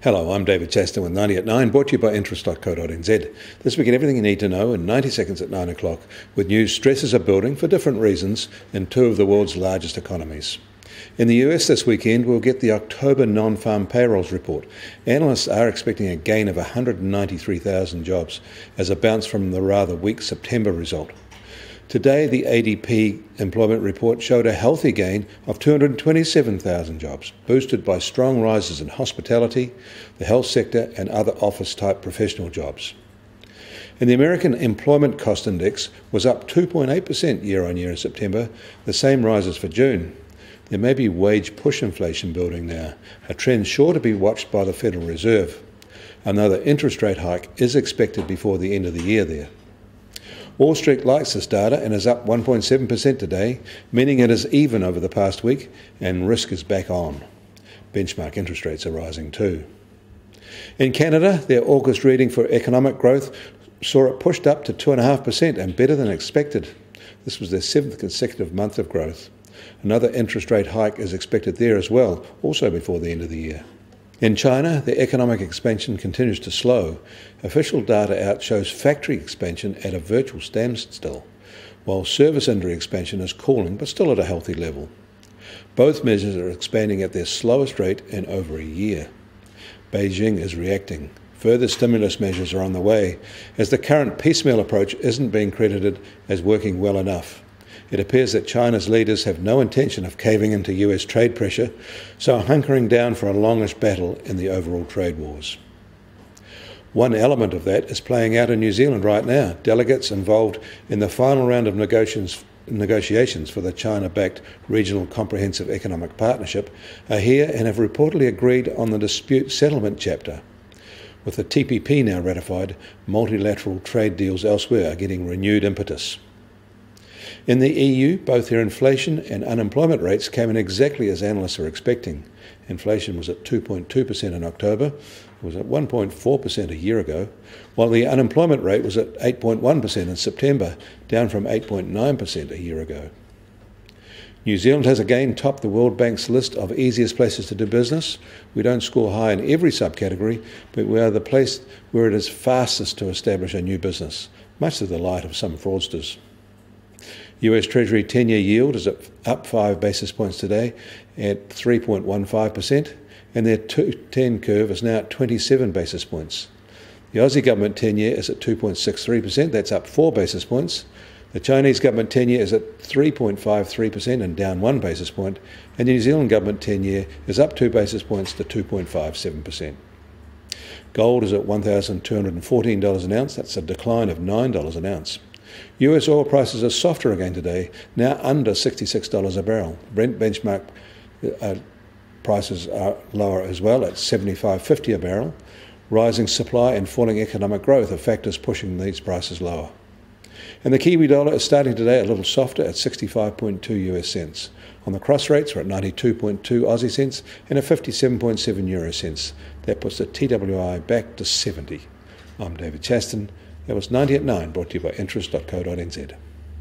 Hello, I'm David Chaston with 90 at 9, brought to you by interest.co.nz. This week, everything you need to know in 90 seconds at 9 o'clock, with news stresses are building for different reasons in two of the world's largest economies. In the US this weekend, we'll get the October non-farm payrolls report. Analysts are expecting a gain of 193,000 jobs as a bounce from the rather weak September result. Today, the ADP employment report showed a healthy gain of 227,000 jobs, boosted by strong rises in hospitality, the health sector and other office-type professional jobs. And the American Employment Cost Index was up 2.8% year-on-year in September, the same rise as for June. There may be wage push inflation building now, a trend sure to be watched by the Federal Reserve. Another interest rate hike is expected before the end of the year there. Wall Street likes this data and is up 1.7% today, meaning it is even over the past week and risk is back on. Benchmark interest rates are rising too. In Canada, their August reading for economic growth saw it pushed up to 2.5% and better than expected. This was their seventh consecutive month of growth. Another interest rate hike is expected there as well, also before the end of the year. In China, the economic expansion continues to slow. Official data out shows factory expansion at a virtual standstill, while service industry expansion is cooling but still at a healthy level. Both measures are expanding at their slowest rate in over a year. Beijing is reacting. Further stimulus measures are on the way, as the current piecemeal approach isn't being credited as working well enough. It appears that China's leaders have no intention of caving into US trade pressure, so are hunkering down for a longish battle in the overall trade wars. One element of that is playing out in New Zealand right now. Delegates involved in the final round of negotiations for the China-backed Regional Comprehensive Economic Partnership are here and have reportedly agreed on the dispute settlement chapter. With the TPP now ratified, multilateral trade deals elsewhere are getting renewed impetus. In the EU, both their inflation and unemployment rates came in exactly as analysts are expecting. Inflation was at 2.2% in October, it was at 1.4% a year ago, while the unemployment rate was at 8.1% in September, down from 8.9% a year ago. New Zealand has again topped the World Bank's list of easiest places to do business. We don't score high in every subcategory, but we are the place where it is fastest to establish a new business, much to the delight of some fraudsters. US Treasury 10-year yield is up 5 basis points today at 3.15%, and their 2-10 curve is now at 27 basis points. The Aussie government 10-year is at 2.63%, that's up 4 basis points. The Chinese government 10-year is at 3.53% and down 1 basis point, and the New Zealand government 10-year is up 2 basis points to 2.57%. Gold is at $1,214 an ounce, that's a decline of $9 an ounce. US oil prices are softer again today, now under $66 a barrel. Brent benchmark prices are lower as well at $75.50 a barrel. Rising supply and falling economic growth are factors pushing these prices lower. And the Kiwi dollar is starting today a little softer at 65.2 US cents. On the cross rates, we're at 92.2 Aussie cents and at 57.7 euro cents. That puts the TWI back to 70. I'm David Chaston. That was 90 at 9, brought to you by interest.co.nz.